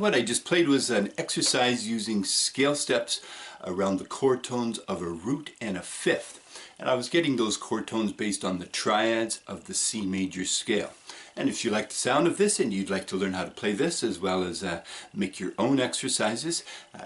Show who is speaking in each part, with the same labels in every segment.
Speaker 1: what I just played was an exercise using scale steps around the chord tones of a root and a fifth. And I was getting those chord tones based on the triads of the C major scale. And if you like the sound of this and you'd like to learn how to play this as well as make your own exercises,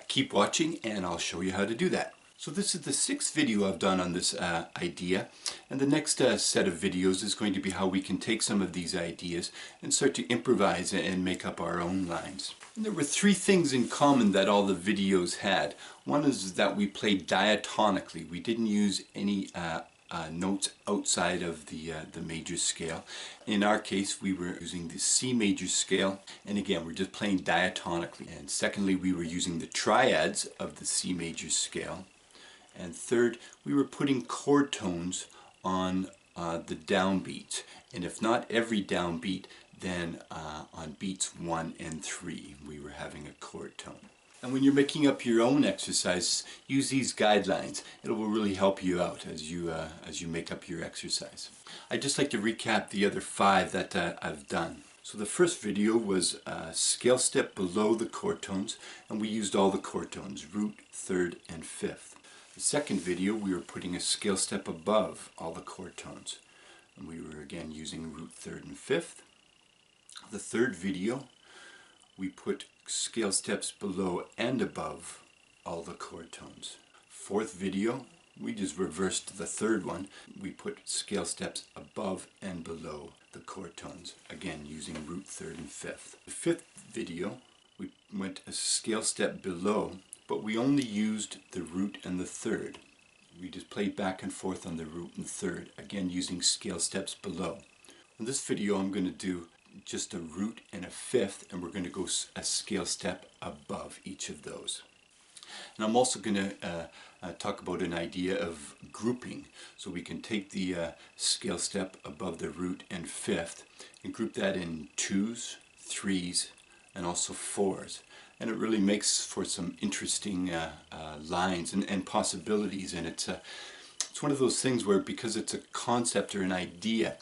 Speaker 1: keep watching and I'll show you how to do that. So this is the 6th video I've done on this idea, and the next set of videos is going to be how we can take some of these ideas and start to improvise and make up our own lines. And there were 3 things in common that all the videos had. One is that we played diatonically. We didn't use any notes outside of the major scale. In our case, we were using the C major scale, and again, we're just playing diatonically. And secondly, we were using the triads of the C major scale. And third, we were putting chord tones on the downbeats, and if not every downbeat, then on beats 1 and 3 we were having a chord tone. And when you're making up your own exercises, use these guidelines. It will really help you out as you make up your exercise. I'd just like to recap the other 5 that I've done. So the first video was a scale step below the chord tones, and we used all the chord tones, root, third, and fifth. The second video, we were putting a scale step above all the chord tones, and we were again using root, third, and fifth. The third video, we put scale steps below and above all the chord tones. Fourth video, we just reversed the third one. We put scale steps above and below the chord tones, again using root, third, and fifth. The fifth video, we went a scale step below, but we only used the root and the third. We just played back and forth on the root and third, again using scale steps below. In this video I'm going to do just a root and a fifth, and we're going to go a scale step above each of those. And I'm also going to talk about an idea of grouping. So we can take the scale step above the root and fifth and group that in 2s, 3s, and also 4s. And it really makes for some interesting lines and possibilities. And it's one of those things where, because it's a concept or an idea,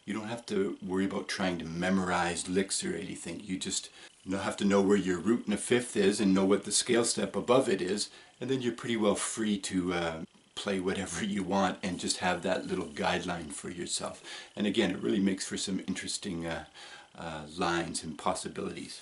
Speaker 1: you don't have to worry about trying to memorize licks or anything. You just have to know where your root and a fifth is and know what the scale step above it is, and then you're pretty well free to play whatever you want and just have that little guideline for yourself. And again, it really makes for some interesting lines and possibilities.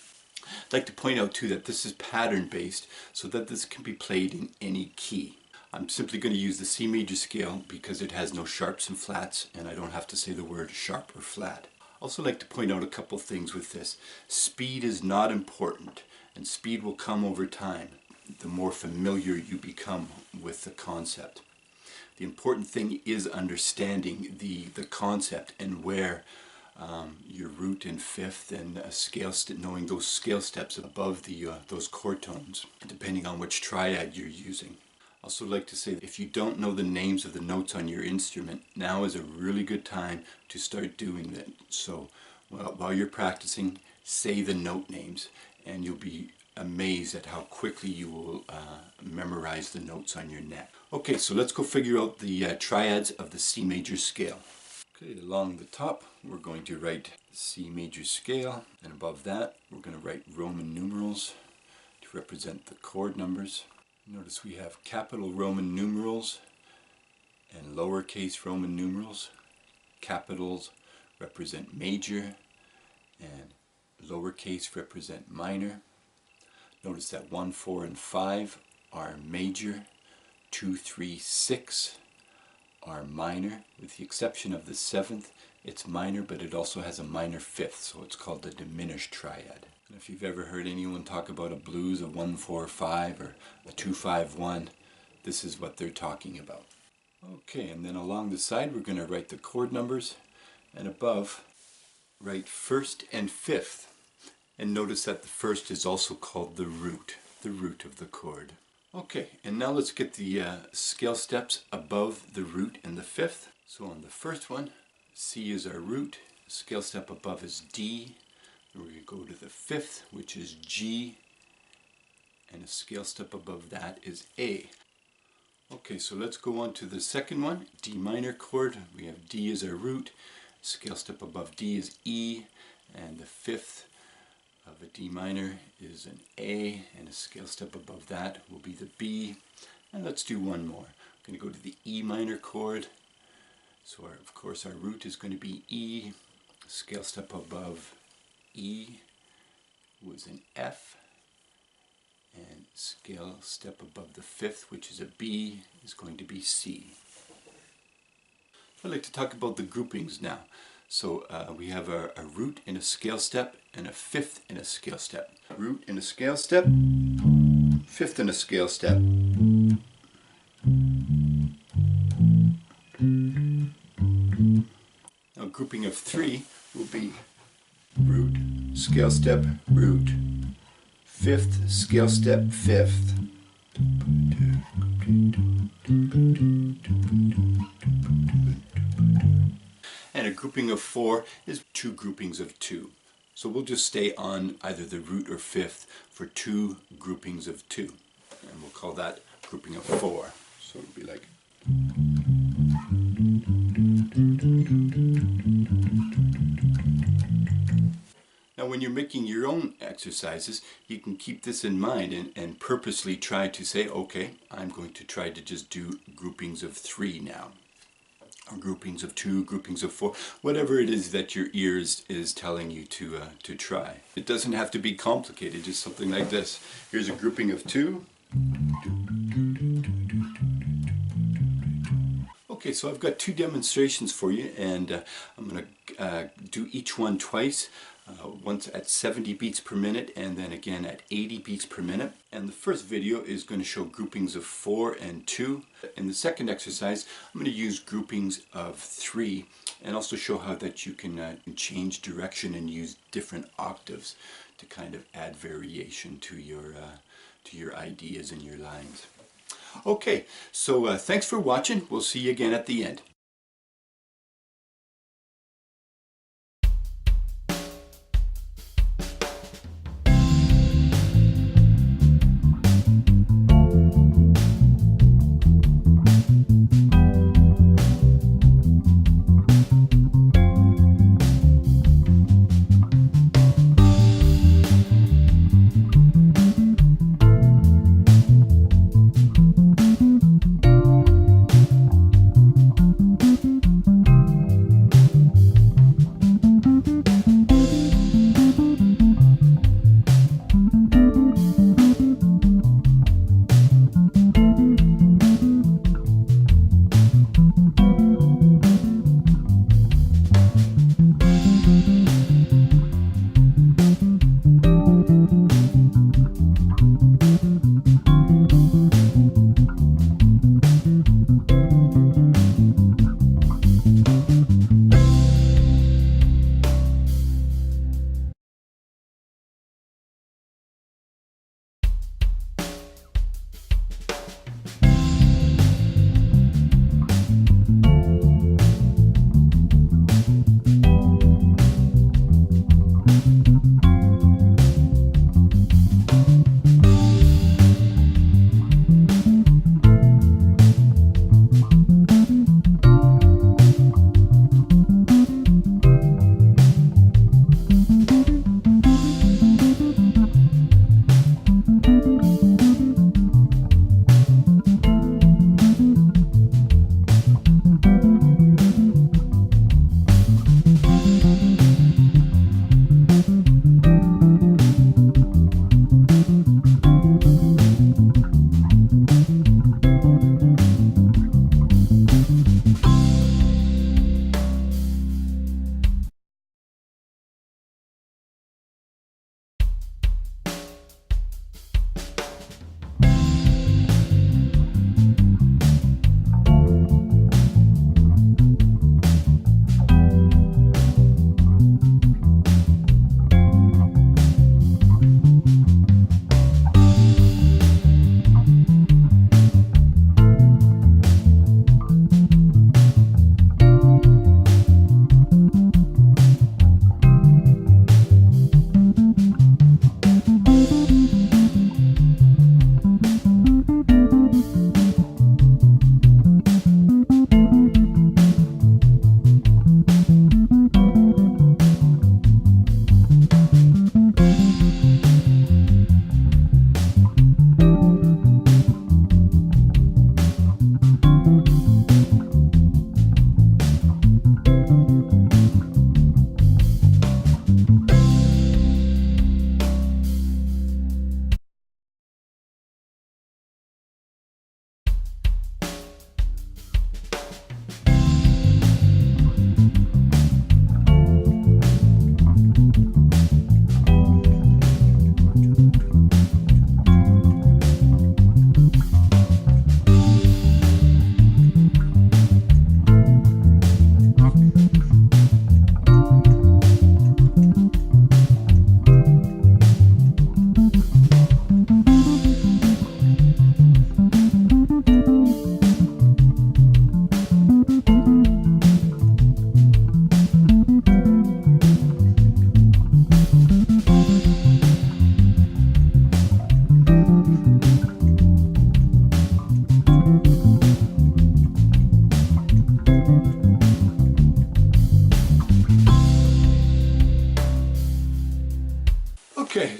Speaker 1: I'd like to point out too that this is pattern based, so that this can be played in any key. I'm simply going to use the C major scale because it has no sharps and flats, and I don't have to say the word sharp or flat. I also like to point out a couple things with this. Speed is not important, and speed will come over time, the more familiar you become with the concept. The important thing is understanding the concept and where your root and fifth and a scale knowing those scale steps above those chord tones, depending on which triad you're using. I also like to say that if you don't know the names of the notes on your instrument, now is a really good time to start doing that. So while you're practicing, say the note names, and you'll be amazed at how quickly you will memorize the notes on your neck. Okay, so let's go figure out the triads of the C major scale. Okay, along the top we're going to write C major scale, and above that we're going to write Roman numerals to represent the chord numbers. Notice we have capital Roman numerals and lowercase Roman numerals. Capitals represent major and lowercase represent minor. Notice that 1, 4, and 5 are major, 2, 3, 6 are minor, with the exception of the 7th. It's minor, but it also has a minor fifth, so it's called the diminished triad. And if you've ever heard anyone talk about a blues, a 1, 4, 5, or a 2, 5, 1, this is what they're talking about. Okay, and then along the side we're going to write the chord numbers, and above write first and fifth. And notice that the first is also called the root of the chord. Okay, and now let's get the scale steps above the root and the fifth. So on the first one, C is our root, the scale step above is D, and we're going to go to the fifth, which is G, and a scale step above that is A. Okay, so let's go on to the second one, D minor chord. We have D as our root, scale step above D is E, and the fifth of a D minor is an A, and a scale step above that will be the B. And let's do one more. I'm going to go to the E minor chord. So of course our root is going to be E. Scale step above E was an F. And scale step above the fifth, which is a B, is going to be C. I'd like to talk about the groupings now. So we have a root in a scale step and a fifth in a scale step. Root in a scale step, fifth in a scale step. Now a grouping of three will be root, scale step, root, fifth, scale step, fifth. And a grouping of four is two groupings of two. So we'll just stay on either the root or fifth for two groupings of two. And we'll call that grouping of four. So it'll be like... Now when you're making your own exercises, you can keep this in mind and purposely try to say, okay, I'm going to try to just do groupings of three now. Or groupings of two, groupings of four, whatever it is that your ear is telling you to try. It doesn't have to be complicated, just something like this. Here's a grouping of two. Okay, so I've got two demonstrations for you, and I'm going to do each one twice. Once at 70 beats per minute and then again at 80 beats per minute. And the first video is going to show groupings of 4 and 2. In the second exercise, I'm going to use groupings of 3 and also show how that you can change direction and use different octaves to kind of add variation to your ideas and your lines. Okay, so thanks for watching. We'll see you again at the end.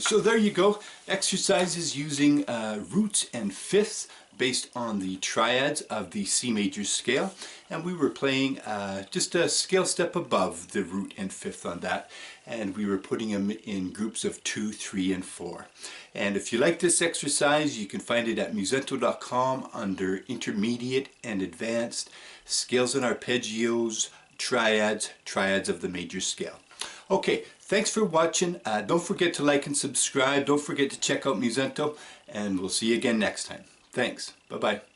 Speaker 1: So there you go, exercises using roots and fifths based on the triads of the C major scale, and we were playing just a scale step above the root and fifth on that, and we were putting them in groups of 2, 3, and 4. And if you like this exercise, you can find it at musento.com under Intermediate and Advanced, Scales and Arpeggios, Triads of the major scale. Okay, thanks for watching. Don't forget to like and subscribe. Don't forget to check out Musento, and we'll see you again next time. Thanks. Bye-bye.